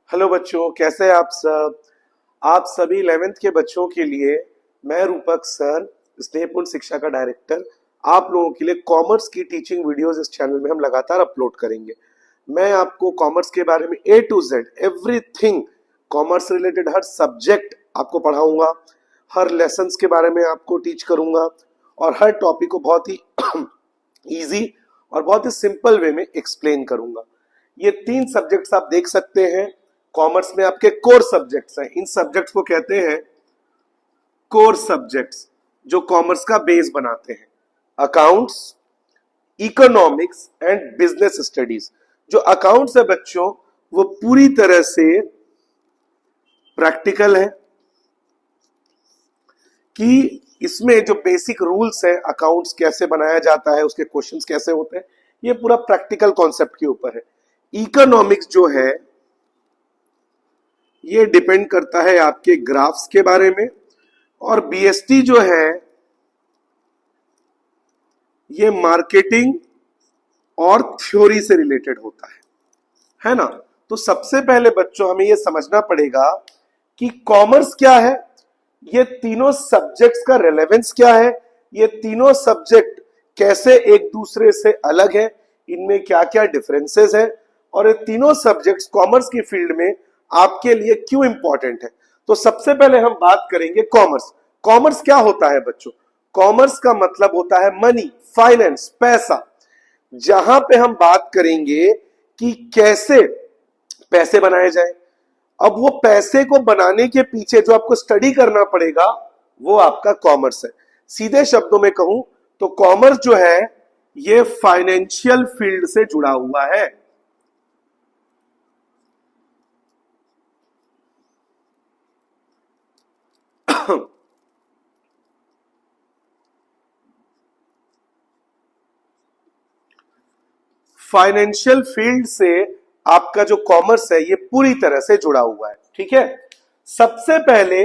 Hello बच्चों, कैसे हैं आप सब। आप सभी 11th के बच्चों के लिए मैं रूपक सर, स्नेहपूर्ण शिक्षा का डायरेक्टर, आप लोगों के लिए कॉमर्स की टीचिंग वीडियोस इस चैनल में हम लगातार अपलोड करेंगे। मैं आपको कॉमर्स के बारे में A to Z everything commerce related her subject आपको पढ़ाऊंगा, हर लेसन्स के बारे में आपको टीच करूंगा और हर टॉपिक को बहुत ही इजी और बहुत ही सिंपल वे में एक्सप्लेन करूंगा। ये 3 सब्जेक्ट्स आप देख सकते हैं, कॉमर्स में आपके कोर सब्जेक्ट्स हैं। इन सब्जेक्ट्स को कहते हैं कोर सब्जेक्ट्स, जो कॉमर्स का बेस बनाते हैं। Accounts, economics and business studies. जो अकाउंट्स है बच्चों, वो पूरी तरह से प्रैक्टिकल है कि इसमें जो बेसिक रूल्स हैं, अकाउंट्स कैसे बनाया जाता है, उसके क्वेश्चंस कैसे होते हैं, ये पूरा प्रैक्टिकल कॉन्सेप्ट के ऊपर है। इकोनॉमिक्स जो है ये डिपेंड करता है आपके ग्राफ्स के बारे में, और बीएसटी जो है ये मार्केटिंग और थ्योरी से रिलेटेड होता है ना। तो सबसे पहले बच्चों हमें ये समझना पड़ेगा कि कॉमर्स क्या है, ये तीनों सब्जेक्ट्स का रेलेवेंस क्या है, ये तीनों सब्जेक्ट कैसे एक दूसरे से अलग है, इनमें क्या क्या डिफरेंसेस है, और ये तीनों सब्जेक्ट्स कॉमर्स की फील्ड में आपके लिए क्यों इंपॉर्टेंट है। तो सबसे पहले हम बात करेंगे कॉमर्स। कॉमर्स क्या होता है बच्चों? कॉमर्स का मतलब होता है मनी, फाइनेंस, पैसा। जहां पे हम बात करेंगे कि कैसे पैसे बनाए जाएं। अब वो पैसे को बनाने के पीछे जो आपको स्टडी करना पड़ेगा वो आपका कॉमर्स है। सीधे शब्दों में कहूं तो कॉमर्स जो है ये फाइनेंशियल फील्ड से जुड़ा हुआ है। फाइनेंशियल फील्ड से आपका जो कॉमर्स है ये पूरी तरह से जुड़ा हुआ है। ठीक है, सबसे पहले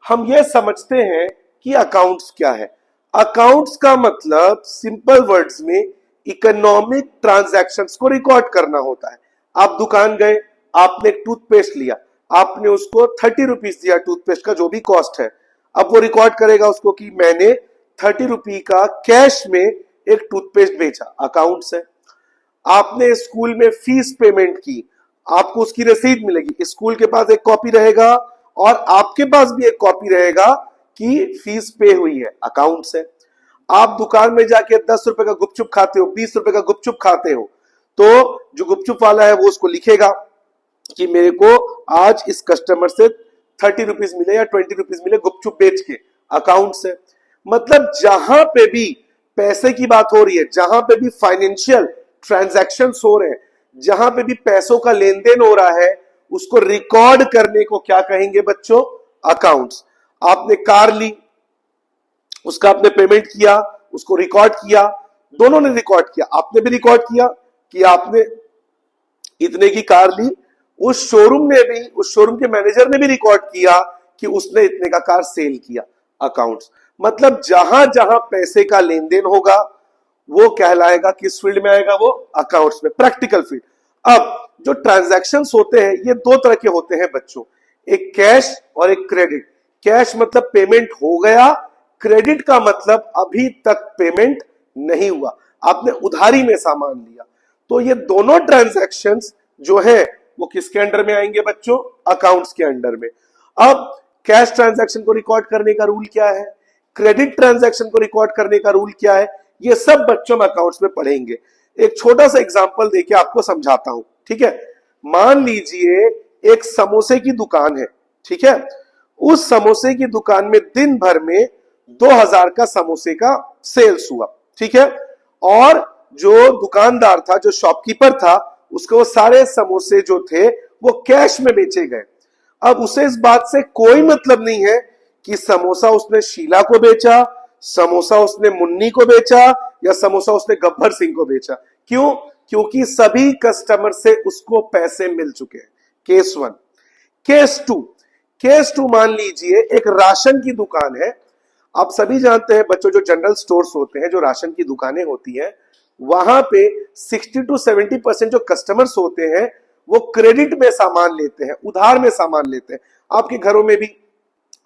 हम ये समझते हैं कि अकाउंट्स क्या है। अकाउंट्स का मतलब सिंपल वर्ड्स में इकोनॉमिक ट्रांजैक्शंस को रिकॉर्ड करना होता है। आप दुकान गए, आपने एक टूथपेस्ट लिया, आपने उसको 30 रुपीज दिया, टूथपेस्ट का जो भी कॉस्ट है। अब वो रिकॉर्ड करेगा उसको कि मैंने 30 रुपी का कैश में एक टूथपेस्ट बेचा, अकाउंट्स है। आपने स्कूल में फीस पेमेंट की, आपको उसकी रसीद मिलेगी, स्कूल के पास एक कॉपी रहेगा और आपके पास भी एक कॉपी रहेगा कि फीस पे हुई है, अकाउंट से। आप दुकान में जाके 10 रुपए का गुपचुप खाते हो, 20 रुपए का गुपचुप खाते हो, तो जो गुपचुप वाला है वो उसको लिखेगा कि मेरे को आज इस कस्टमर से 30 रुपीज मिले या 20 रुपीज मिले गुपचुप बेच के, अकाउंट से। मतलब जहां पे भी पैसे की बात हो रही है, जहां पे भी फाइनेंशियल ट्रांजैक्शन हो रहे हैं, जहां पे भी पैसों का लेन देन हो रहा है, उसको रिकॉर्ड करने को क्या कहेंगे बच्चों? अकाउंट्स। आपने कार ली, उसका आपने पेमेंट किया, उसको रिकॉर्ड किया, दोनों ने रिकॉर्ड किया, आपने भी रिकॉर्ड किया कि आपने इतने की कार ली, उस शोरूम ने भी, उस शोरूम के मैनेजर ने भी रिकॉर्ड किया कि उसने इतने का कार सेल किया, अकाउंट्स। मतलब जहां जहां पैसे का लेन देन होगा वो कहलाएगा, किस फील्ड में आएगा? वो अकाउंट्स में, प्रैक्टिकल फील्ड। अब जो ट्रांजैक्शंस होते हैं ये दो तरह के होते हैं बच्चों, एक कैश और एक क्रेडिट। कैश मतलब पेमेंट हो गया, क्रेडिट का मतलब अभी तक पेमेंट नहीं हुआ, आपने उधारी में सामान लिया। तो ये दोनों ट्रांजैक्शंस जो है वो किसके अंडर में आएंगे बच्चों? अकाउंट्स के अंडर में। अब कैश ट्रांजैक्शन को रिकॉर्ड करने का रूल क्या है, क्रेडिट ट्रांजैक्शन को रिकॉर्ड करने का रूल क्या है, ये सब बच्चों में अकाउंट्स में पढ़ेंगे। एक छोटा सा एग्जांपल देके आपको समझाता हूं, ठीक है। मान लीजिए एक समोसे की दुकान है, ठीक है। उस समोसे की दुकान में दिन भर में 2000 का समोसे का सेल्स हुआ, ठीक है। और जो दुकानदार था, जो शॉपकीपर था, उसके वो सारे समोसे जो थे वो कैश में बेचे गए। अब उसे इस बात से कोई मतलब नहीं है कि समोसा उसने शीला को बेचा, समोसा उसने मुन्नी को बेचा, या समोसा उसने गब्बर सिंह को बेचा। क्यों? क्योंकि सभी कस्टमर से उसको पैसे मिल चुके हैं। केस 1। केस 2, केस 2 मान लीजिए एक राशन की दुकान है। आप सभी जानते हैं बच्चों, जो जनरल स्टोर्स होते हैं, जो राशन की दुकानें होती हैं, वहां पे 60 to 70% जो कस्टमर्स होते हैं वो क्रेडिट में सामान लेते हैं, उधार में सामान लेते हैं। आपके घरों में भी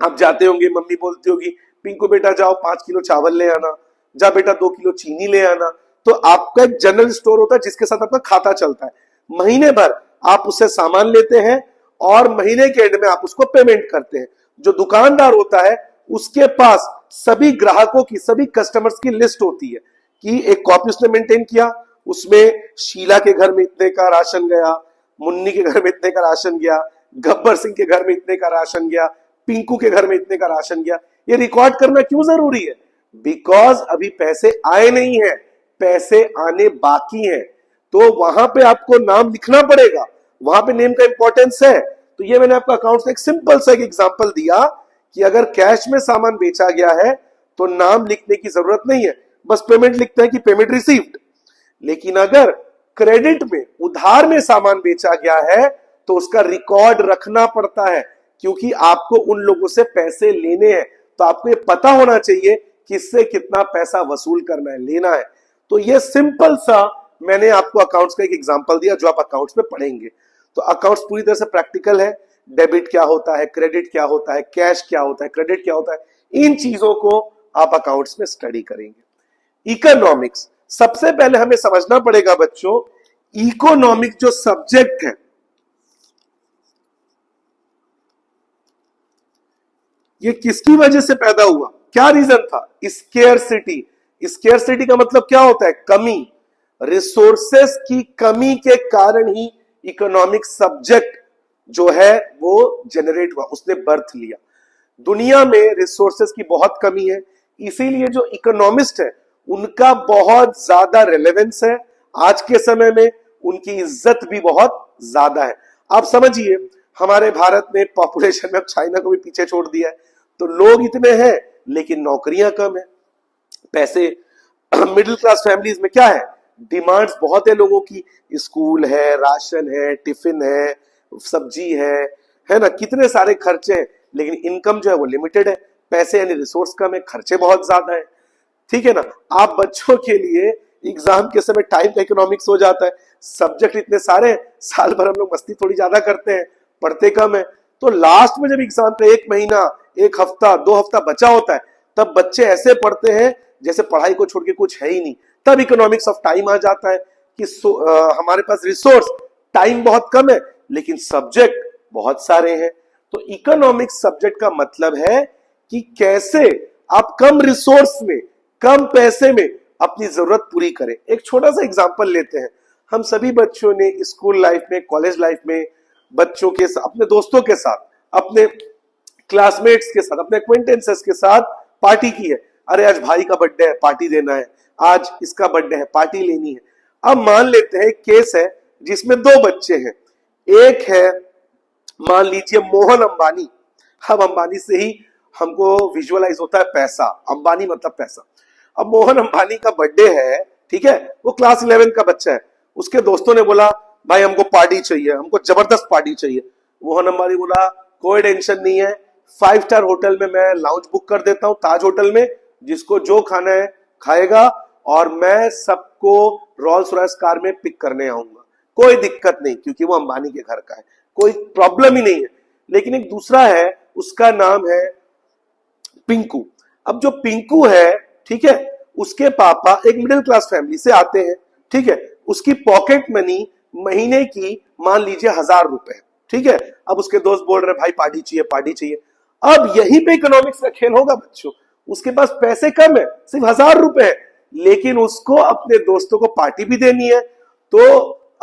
आप जाते होंगे, मम्मी बोलती होगी पिंकू बेटा जाओ 5 किलो चावल ले आना, जा बेटा 2 किलो चीनी ले आना। तो आपका एक जनरल स्टोर होता है जिसके साथ आपका खाता चलता है। महीने भर आप उससे सामान लेते हैं और महीने के एंड में आप उसको पेमेंट करते हैं। जो दुकानदार होता है उसके पास सभी ग्राहकों की, सभी कस्टमर्स की लिस्ट होती है कि एक कॉपी उसने मेंटेन किया, उसमें शीला के घर में इतने का राशन गया, मुन्नी के घर में इतने का राशन गया, गब्बर सिंह के घर में इतने का राशन गया, पिंकू के घर में इतने का राशन गया। ये रिकॉर्ड करना क्यों जरूरी है? बिकॉज अभी पैसे आए नहीं है, पैसे आने बाकी हैं, तो वहां पे आपको नाम लिखना पड़ेगा, वहां पे नेम का इंपॉर्टेंस है। तो ये मैंने आपको अकाउंट्स में एक सिंपल सा एक एग्जांपल दिया कि अगर कैश में सामान बेचा गया है तो नाम लिखने की जरूरत नहीं है, बस पेमेंट लिखते हैं कि पेमेंट रिसीव्ड। लेकिन अगर क्रेडिट में, उधार में सामान बेचा गया है तो उसका रिकॉर्ड रखना पड़ता है, क्योंकि आपको उन लोगों से पैसे लेने हैं। तो आपको ये पता होना चाहिए किससे कितना पैसा वसूल करना है, लेना है। तो ये सिंपल सा मैंने आपको अकाउंट्स का एक एग्जांपल दिया जो आप अकाउंट्स में पढ़ेंगे। तो अकाउंट्स पूरी तरह से प्रैक्टिकल है। डेबिट क्या होता है, क्रेडिट क्या होता है, कैश क्या होता है, क्रेडिट क्या होता है, इन चीजों को आप अकाउंट्स में स्टडी करेंगे। इकोनॉमिक्स, सबसे पहले हमें समझना पड़ेगा बच्चों, इकोनॉमिक्स जो सब्जेक्ट है ये किसकी वजह से पैदा हुआ, क्या रीजन था? स्केर्सिटी। स्केर्सिटी का मतलब क्या होता है? कमी। रिसोर्सेस की कमी के कारण ही इकोनॉमिक सब्जेक्ट जो है वो जनरेट हुआ, उसने बर्थ लिया। दुनिया में रिसोर्सेस की बहुत कमी है, इसीलिए जो इकोनॉमिस्ट है उनका बहुत ज्यादा रेलेवेंस है। आज के समय में उनकी इज्जत भी बहुत ज्यादा है। आप समझिए, हमारे भारत ने पॉपुलेशन में अब चाइना को भी पीछे छोड़ दिया है, तो लोग इतने हैं लेकिन नौकरियां कम है। पैसे मिडिल क्लास फैमिलीज में क्या है, डिमांड्स बहुत है लोगों की, स्कूल है, राशन है, टिफिन है, सब्जी है ना, कितने सारे खर्चे हैं, लेकिन इनकम जो है वो लिमिटेड है। पैसे यानी रिसोर्स कम है, खर्चे बहुत ज्यादा है। ठीक है ना। आप बच्चों के लिए एग्जाम के समय टाइम का इकोनॉमिक्स हो जाता है, सब्जेक्ट इतने सारे हैं, साल भर हम लोग मस्ती थोड़ी ज्यादा करते हैं, पढ़ते कम है। तो लास्ट में जब एग्जाम का 1 महीना, 1 हफ्ता, 2 हफ्ता बचा होता है, तब बच्चे ऐसे पढ़ते हैं जैसे पढ़ाई को छोड़ के कुछ है ही नहीं। तब इकोनॉमिक्स ऑफ टाइम आ जाता है कि हमारे पास रिसोर्स, टाइम बहुत कम है लेकिन सब्जेक्ट बहुत सारे हैं। तो इकोनॉमिक्स सब्जेक्ट का मतलब है कि कैसे आप कम रिसोर्स में, कम पैसे में अपनी जरूरत पूरी करें। एक छोटा सा एग्जांपल लेते हैं। हम सभी बच्चों ने स्कूल लाइफ में, कॉलेज लाइफ में बच्चों के साथ, अपने दोस्तों के साथ, अपने क्लासमेट्स के साथ, अपने एक्वेंटेंसेस के साथ पार्टी की है। अरे आज भाई का बर्थडे है, पार्टी देना है, आज इसका बर्थडे है, पार्टी लेनी है। अब मान लेते हैं केस है जिसमें 2 बच्चे हैं। एक है मान लीजिए मोहन अंबानी। अब अंबानी से ही हमको विजुअलाइज होता है पैसा, अंबानी मतलब पैसा। अब मोहन अंबानी का बर्थडे है, ठीक है, वो क्लास 11 का बच्चा है। उसके दोस्तों ने बोला भाई हमको पार्टी चाहिए, हमको जबरदस्त पार्टी चाहिए। मोहन अंबानी बोला कोई टेंशन नहीं है, 5 स्टार होटल में मैं लाउंज बुक कर देता हूं, ताज होटल में, जिसको जो खाना है खाएगा, और मैं सबको रोल्स रॉयस कार में पिक करने आऊंगा। कोई दिक्कत नहीं, क्योंकि वो अंबानी के घर का है, कोई प्रॉब्लम ही नहीं है। लेकिन एक दूसरा है, उसका नाम है पिंकू। अब जो पिंकू है, ठीक है, उसके पापा एक मिडिल क्लास फैमिली से आते हैं, ठीक है, उसकी पॉकेट मनी महीने की मान लीजिए 1000 रुपए, ठीक है। अब उसके दोस्त बोल रहे भाई पार्टी चाहिए, पार्टी चाहिए। अब यहीं पे इकोनॉमिक्स का खेल होगा बच्चों। उसके पास पैसे कम है, सिर्फ 1000 रुपए है, लेकिन उसको अपने दोस्तों को पार्टी भी देनी है। तो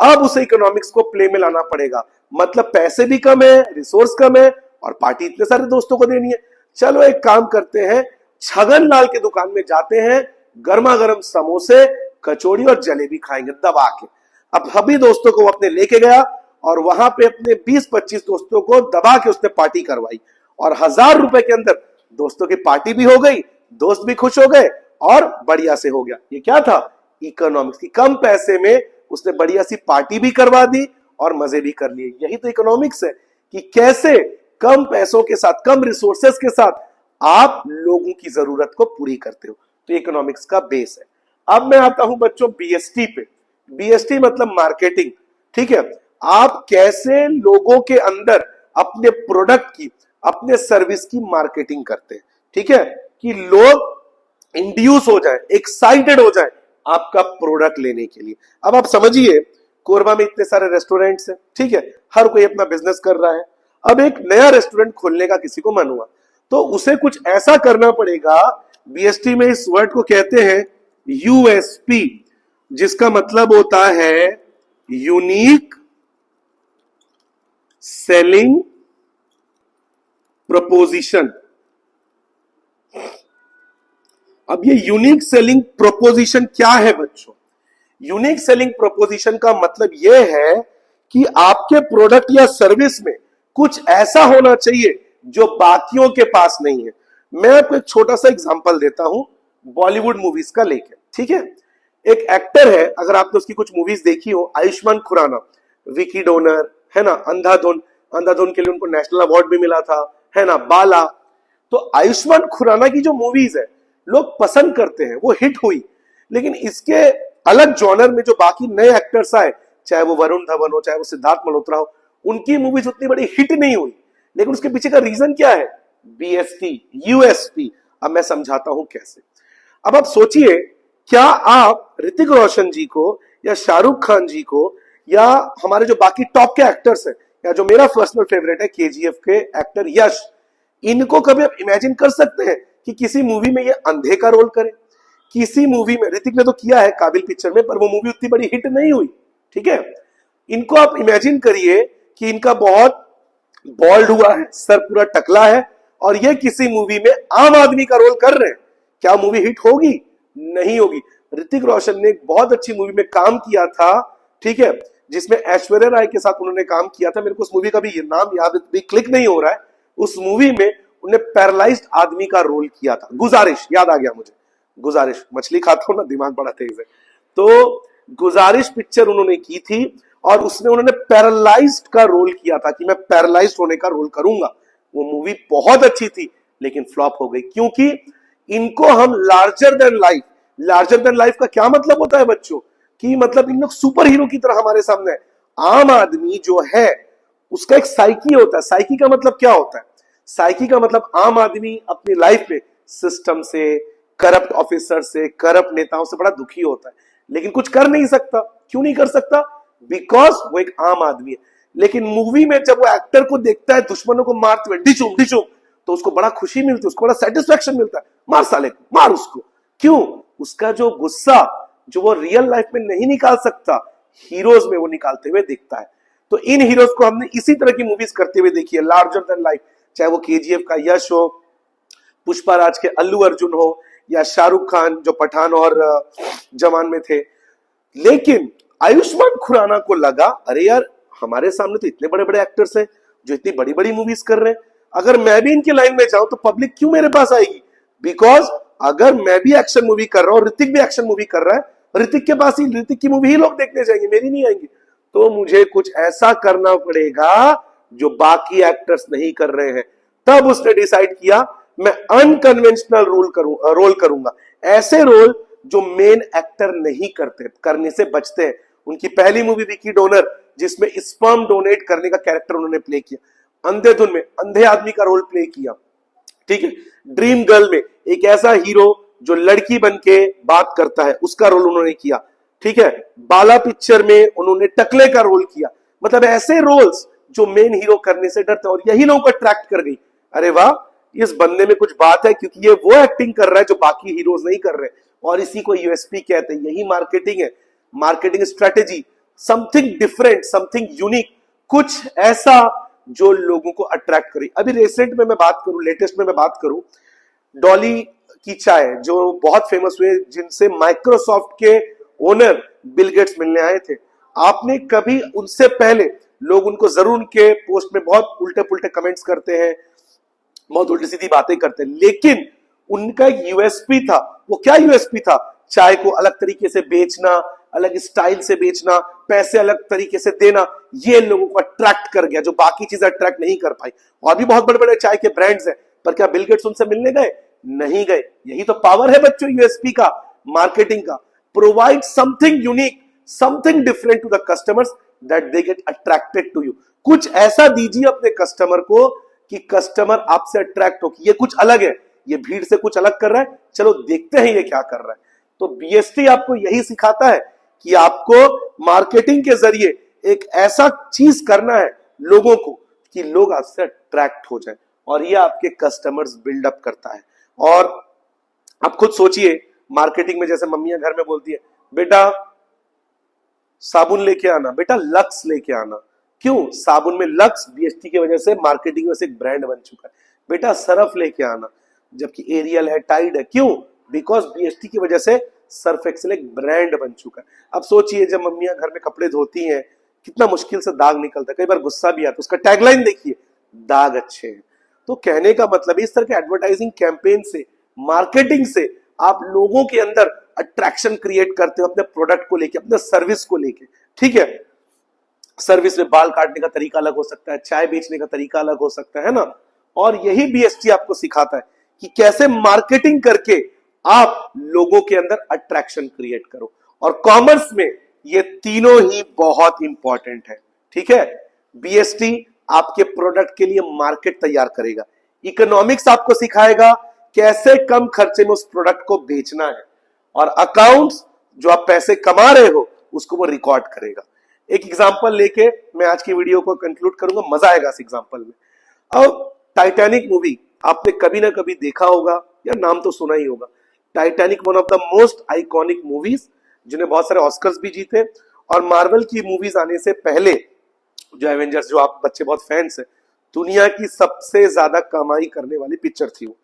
अब उसे इकोनॉमिक्स को प्ले में लाना पड़ेगा। मतलब पैसे भी कम है, रिसोर्स कम है, और पार्टी इतने सारे दोस्तों को देनी है। चलो एक काम करते हैं, छगन लाल की दुकान में जाते हैं, गर्मा गर्म समोसे, कचौड़ी और जलेबी खाएंगे दबा के। अब सभी दोस्तों को वो अपने लेके गया और वहां पे अपने 20-25 दोस्तों को दबा के उसने पार्टी करवाई, और 1000 रुपए के अंदर दोस्तों की पार्टी भी हो गई, दोस्त भी खुश हो गए और बढ़िया से हो गया। ये क्या था? इकोनॉमिक्स की कम पैसे में उसने बढ़िया सी पार्टी भी करवा दी और मजे भी कर लिए। यही तो इकोनॉमिक्स है कि कैसे कम पैसों के साथ, कम रिसोर्सेस के साथ आप लोगों की जरूरत को पूरी करते हो। तो इकोनॉमिक्स का बेस है। अब मैं आता हूं बच्चों बीएसटी पे। बीएसटी मतलब मार्केटिंग, ठीक है। आप कैसे लोगों के अंदर अपने प्रोडक्ट की, अपने सर्विस की मार्केटिंग करते हैं, ठीक है, कि लोग इंड्यूस हो जाए, एक्साइटेड हो जाए आपका प्रोडक्ट लेने के लिए। अब आप समझिए, कोरबा में इतने सारे रेस्टोरेंट्स हैं, ठीक है, हर कोई अपना बिजनेस कर रहा है। अब एक नया रेस्टोरेंट खोलने का किसी को मन हुआ, तो उसे कुछ ऐसा करना पड़ेगा, बीएसटी में इस वर्ड को कहते हैं यूएसपी, जिसका मतलब होता है यूनिक सेलिंग प्रोपोजिशन। अब ये यूनिक सेलिंग प्रोपोजिशन क्या है बच्चों? यूनिक सेलिंग प्रोपोजिशन का मतलब यह है कि आपके प्रोडक्ट या सर्विस में कुछ ऐसा होना चाहिए जो बाकियों के पास नहीं है। मैं आपको एक छोटा सा एग्जांपल देता हूं बॉलीवुड मूवीज का लेकर, ठीक है। एक एक्टर है, अगर आपने उसकी कुछ मूवीज देखी हो, आयुष्मान खुराना, विकी डोनर, है ना, अंधाधुन, अंधाधुन के लिए उनको नेशनल अवार्ड भी मिला था, है ना, बाला। तो आयुष्मान खुराना की जो मूवीज है लोग पसंद करते हैं, वो हिट हुई। लेकिन इसके अलग जॉनर में जो बाकी नए एक्टर्स आए, चाहे वो वरुण धवन हो, चाहे वो सिद्धार्थ मल्होत्रा हो, उनकी मूवीज उतनी बड़ी हिट नहीं हुई। लेकिन उसके पीछे का रीजन क्या है? BST, USP. अब मैं समझाता हूं कैसे। अब आप सोचिए, क्या आप ऋतिक रोशन जी को या शाहरुख खान जी को या हमारे जो बाकी टॉप के एक्टर्स हैं, या जो मेरा पर्सनल फेवरेट है केजीएफ के एक्टर यश, इनको कभी आप इमेजिन कर सकते हैं कि किसी मूवी में ये अंधे का रोल करे? किसी मूवी में ऋतिक ने तो किया है काबिल पिक्चर में, पर वो मूवी उतनी बड़ी हिट नहीं हुई, ठीक है। इनको आप इमेजिन करिए कि इनका बहुत बॉल्ड हुआ है, सर पूरा टकला है, और ये किसी मूवी में आम आदमी का रोल कर रहे हैं। क्या मूवी हिट होगी? नहीं होगी। ऋतिक रोशन ने एक बहुत अच्छी मूवी में काम किया था, ठीक है, जिसमें ऐश्वर्या राय के साथ उन्होंने काम किया था। मेरे को उस मूवी का भी नाम याद भी क्लिक नहीं हो रहा है। उस मूवी में उन्होंने पैरालाइज्ड आदमी का रोल किया था। गुजारिश, याद आ गया मुझे, गुजारिश, मछली खाता हूं ना, दिमाग बड़ा तेज है। तो गुजारिश पिक्चर उन्होंने की थी, और उसमें उन्होंने पैरालाइज्ड का रोल किया था कि मैं पैरालाइज्ड होने का रोल करूंगा। वो मूवी बहुत अच्छी थी, लेकिन फ्लॉप हो गई, क्योंकि इनको हम लार्जर देन लाइफ का क्या मतलब होता है बच्चों? कि मतलब इन लोग सुपर हीरो की तरह हमारे सामने है। आम आदमी जो है उसका एक साइकी होता है। साइकी का मतलब क्या होता है? साइकी का मतलब आम आदमी अपनी लाइफ में सिस्टम से, करप्ट ऑफिसर से, करप्ट नेताओं से बड़ा दुखी होता है, लेकिन कुछ कर नहीं सकता। क्यों नहीं कर सकता? बिकॉज वो एक आम आदमी है। लेकिन मूवी में जब वो एक्टर को देखता है दुश्मनों को मारते हुए डिचुम डिचुम, तो उसको बड़ा खुशी मिलती है, उसको बड़ा सेटिस्फेक्शन मिलता है। मार साले को, मार उसको। क्यों? उसका जो गुस्सा जो वो रियल लाइफ में नहीं निकाल सकता, हीरोज में वो निकालते हुए दिखता है। तो इन हीरोज को हमने इसी तरह की मूवीज करते हुए देखी है, लार्जर देन लाइफ। चाहे वो केजीएफ का यश हो, पुष्पा राज के अल्लू अर्जुन हो, या शाहरुख खान जो पठान और जवान में थे। लेकिन आयुष्मान खुराना को लगा, अरे यार, हमारे सामने तो इतने बड़े बड़े एक्टर्स हैं जो इतनी बड़ी बड़ी मूवीज कर रहे हैं, अगर मैं भी इनकी लाइन में जाऊं तो पब्लिक क्यों मेरे पास आएगी? बिकॉज अगर मैं भी एक्शन मूवी कर रहा हूं, ऋतिक भी एक्शन मूवी कर रहा है, ऋतिक के पास ही, ऋतिक की मूवी ही लोग देखने जाएंगे, मेरी नहीं आएंगी। तो मुझे कुछ ऐसा करना पड़ेगा जो बाकी एक्टर्स नहीं कर रहे हैं। तब उसने डिसाइड किया, मैं अनकन्वेंशनल रोल करूंगा, ऐसे रोल जो मेन एक्टर नहीं करते, करने से बचते हैं। उनकी पहली मूवी विकी डोनर, जिसमें स्पर्म डोनेट करने का कैरेक्टर उन्होंने प्ले किया। अंधेधुन में अंधे आदमी का रोल प्ले किया, ठीक है। ड्रीम गर्ल में एक ऐसा हीरो जो लड़की बन के बात करता है, उसका रोल उन्होंने किया, ठीक है। बाला पिक्चर में उन्होंने टकले का रोल किया। मतलब ऐसे रोल्स जो मेन हीरो करने से डरते हैं, और यही लोगों को अट्रैक्ट कर गई। अरे वाह, इस बंदे में कुछ बात है, क्योंकि ये वो एक्टिंग कर रहा है जो बाकी हीरोज नहीं कर रहे, और इसी को यूएसपी कहते हैं। यही मार्केटिंग है, marketing strategy, something different, something unique, कुछ ऐसा जो लोगों को अट्रैक्ट करे। अभी रिसेंट में मैं बात करूं, लेटेस्ट में मैं बात करूं, डॉली की चाय जो बहुत फेमस हुए, जिनसे माइक्रोसॉफ्ट के ओनर बिल गेट्स मिलने आए थे। आपने कभी उनसे पहले, लोग उनको जरूर उनके पोस्ट में बहुत उल्टे पुल्टे कमेंट्स करते हैं, बहुत उल्टी सीधी बातें करते हैं, लेकिन उनका एक यूएसपी था। वो क्या यूएसपी था? चाय को अलग तरीके से बेचना, अलग स्टाइल से बेचना, पैसे अलग तरीके से देना। ये लोगों को अट्रैक्ट कर गया जो बाकी चीजें अट्रैक्ट नहीं कर पाई। और भी बहुत बड़े बड़े चाय के ब्रांड्स हैं, पर क्या बिल गेट्स उनसे मिलने गए? नहीं गए। यही तो पावर है बच्चों यूएसपी का, मार्केटिंग का। Provide something unique, something different to the customers, that they get attracted to you. कुछ ऐसा दीजिए अपने कस्टमर को कि कस्टमर आपसे अट्रैक्ट हो कि ये कुछ अलग है, ये भीड़ से कुछ अलग कर रहा है, चलो देखते हैं ये क्या कर रहा है। तो बीएसटी आपको यही सिखाता है कि आपको मार्केटिंग के जरिए एक ऐसा चीज करना है लोगों को कि लोग आपसे अट्रैक्ट हो जाए, और ये आपके कस्टमर्स बिल्डअप करता है। और आप खुद सोचिए, मार्केटिंग में जैसे मम्मियां घर में बोलती है, बेटा साबुन लेके आना, बेटा लक्स लेके आना। क्यों? साबुन में लक्स बीएसटी की वजह से मार्केटिंग में से एक ब्रांड बन चुका है। बेटा सरफ लेके आना, जबकि एरियल है, टाइड है। क्यों? बिकॉज बीएसटी की वजह से सर्फ एक्सेल एक ब्रांड बन चुका है। अब सोचिए, जब मम्मियां घर में कपड़े धोती हैं, कितना मुश्किल से दाग निकलता है, कई बार गुस्सा भी आता है। उसका टैगलाइन देखिए, दाग अच्छे हैं। तो कहने का मतलब इस तरह के एडवर्टाइजिंग कैंपेन से, मार्केटिंग से आप लोगों के अंदर अट्रैक्शन क्रिएट करते हो अपने प्रोडक्ट को लेके, अपने सर्विस को लेके। ठीक है, सर्विस में बाल काटने का तरीका अलग हो सकता है, चाय बेचने का तरीका अलग हो सकता है ना। और यही बीएसटी आपको सिखाता है कि कैसे मार्केटिंग करके आप लोगों के अंदर अट्रैक्शन क्रिएट करो। और कॉमर्स में ये तीनों ही बहुत इंपॉर्टेंट है। ठीक है, बीएसटी आपके प्रोडक्ट के लिए मार्केट तैयार करेगा, इकोनॉमिक्स आपको सिखाएगा कैसे कम खर्चे में उस प्रोडक्ट को बेचना है, और अकाउंट्स जो आप पैसे कमा रहे हो उसको वो रिकॉर्ड करेगा। एक एग्जांपल लेके मैं आज की वीडियो को कंक्लूड करूंगा, मजा आएगा इस एग्जांपल में। अब टाइटैनिक मूवी आपने कभी ना कभी देखा होगा या नाम तो सुना ही होगा। Titanic one of the most iconic movies, जिन्हें बहुत सारे ऑस्कर्स भी जीते। और मार्वल की मूवीज आने से पहले जो एवेंजर्स, जो आप बच्चे बहुत फैंस हैं, दुनिया की सबसे ज्यादा कमाई करने वाली पिक्चर थी वो,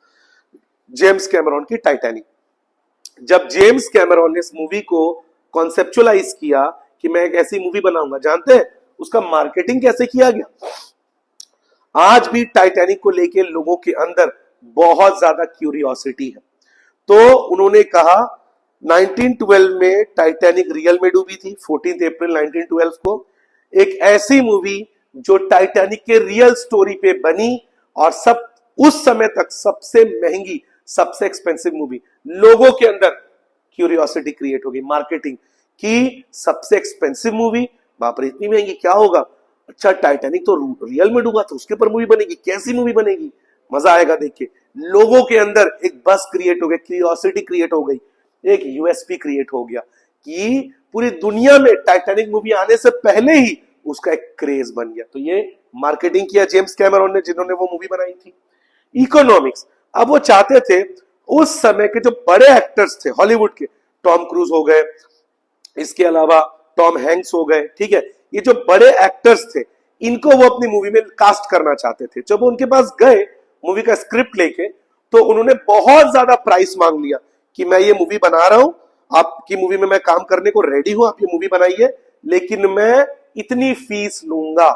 जेम्स कैमरॉन की टाइटैनिक। जब जेम्स कैमरॉन ने इस मूवी को कॉन्सेप्चुअलाइज किया कि मैं एक ऐसी मूवी बनाऊंगा, जानते हैं उसका मार्केटिंग कैसे किया गया? आज भी टाइटैनिक को लेके लोगों के अंदर बहुत ज्यादा क्यूरियोसिटी है। तो उन्होंने कहा 1912 में टाइटैनिक रियल में डूबी थी, 14 अप्रैल 1912 को। एक ऐसी मूवी जो टाइटैनिक के रियल स्टोरी पे बनी, और सब उस समय तक सबसे महंगी, सबसे एक्सपेंसिव मूवी। लोगों के अंदर क्यूरियोसिटी क्रिएट होगी मार्केटिंग की, सबसे एक्सपेंसिव मूवी, बाप रे इतनी महंगी, क्या होगा? अच्छा, टाइटैनिक तो रियल में डूबा, तो उसके ऊपर मूवी बनेगी, कैसी मूवी बनेगी, मजा आएगा देख के। लोगों के अंदर एक बस क्रिएट हो गया, क्यूरियोसिटी क्रिएट हो गई, एक यूएसपी क्रिएट हो गया कि पूरी दुनिया में टाइटैनिक मूवी आने से पहले ही उसका एक क्रेज बन गया। तो ये मार्केटिंग किया जेम्स कैमरॉन ने, जिन्होंने वो मूवी बनाई थी। इकोनॉमिक्स, अब वो चाहते थे उस समय के जो बड़े एक्टर्स थे हॉलीवुड के, टॉम क्रूज हो गए, इसके अलावा टॉम हैंक्स हो गए, ठीक है, ये जो बड़े एक्टर्स थे, इनको वो अपनी मूवी में कास्ट करना चाहते थे। जब वो उनके पास गए मूवी का स्क्रिप्ट लेके, तो उन्होंने बहुत ज्यादा प्राइस मांग लिया कि मैं ये मूवी बना रहा हूं, आपकी मूवी में मैं काम करने को रेडी हूं, आप ये मूवी बनाइए, लेकिन मैं इतनी फीस लूंगा।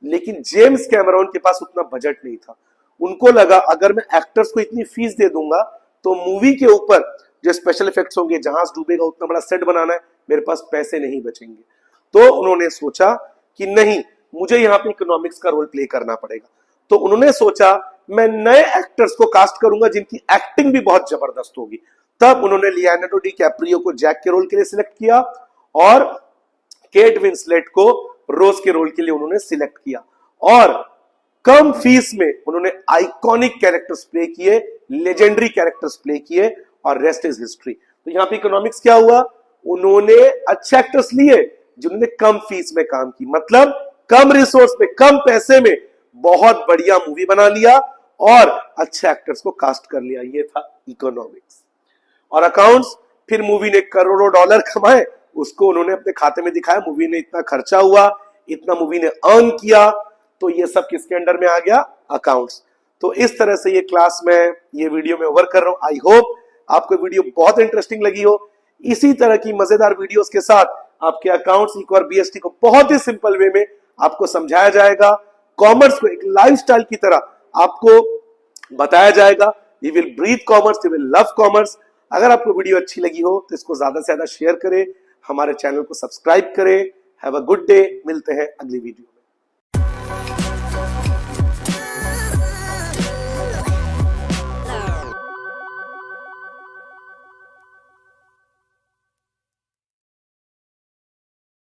लेकिन जेम्स कैमरॉन के पास उतना बजट नहीं था। उनको लगा अगर मैं एक्टर्स को इतनी फीस दे दूंगा तो मूवी के ऊपर जो स्पेशल इफेक्ट्स होंगे, जहाज डूबेगा, उतना बड़ा सेट बनाना है, मेरे पास पैसे नहीं बचेंगे। तो उन्होंने सोचा कि नहीं, मुझे यहाँ पे इकोनॉमिक्स का रोल प्ले करना पड़ेगा। तो उन्होंने सोचा मैं नए एक्टर्स को कास्ट करूंगा जिनकी एक्टिंग भी बहुत जबरदस्त होगी। तब उन्होंने लियोनार्डो डिकैप्रियो को जैक के रोल के लिए सिलेक्ट किया, और केट विंसलेट को रोज के रोल के लिए उन्होंने सिलेक्ट किया। और कम फीस में उन्होंने आइकॉनिक कैरेक्टर्स प्ले किए, लेजेंडरी कैरेक्टर्स प्ले किए, और रेस्ट इज हिस्ट्री। तो यहां पे इकोनॉमिक्स क्या हुआ? उन्होंने अच्छे एक्टर्स लिए जिन्होंने कम फीस में काम की, मतलब कम रिसोर्स में, कम पैसे में बहुत बढ़िया मूवी बना लिया और अच्छे एक्टर्स को कास्ट कर लिया। ये था इकोनॉमिक्स। और अकाउंट्स, फिर मूवी ने करोड़ों डॉलर कमाए, उसको उन्होंने अपने खाते में दिखाया, मूवी ने इतना खर्चा हुआ, इतना मूवी ने अर्न किया। तो ये सब किसके अंडर में आ गया? अकाउंट्स। तो इस तरह से ये क्लास में, ये वीडियो में ओवर कर रहा हूं। आई होप आपको वीडियो बहुत इंटरेस्टिंग लगी हो। इसी तरह की मजेदार वीडियोस के साथ आपके अकाउंट्स, इको और बीएसटी को बहुत ही सिंपल वे में आपको समझाया जाएगा। कॉमर्स को एक लाइफस्टाइल की तरह आपको बताया जाएगा। You will breathe commerce, you will love commerce. अगर आपको वीडियो अच्छी लगी हो तो इसको ज्यादा से ज्यादा शेयर करें, हमारे चैनल को सब्सक्राइब करें। हैव अ गुड डे, मिलते हैं अगली वीडियो।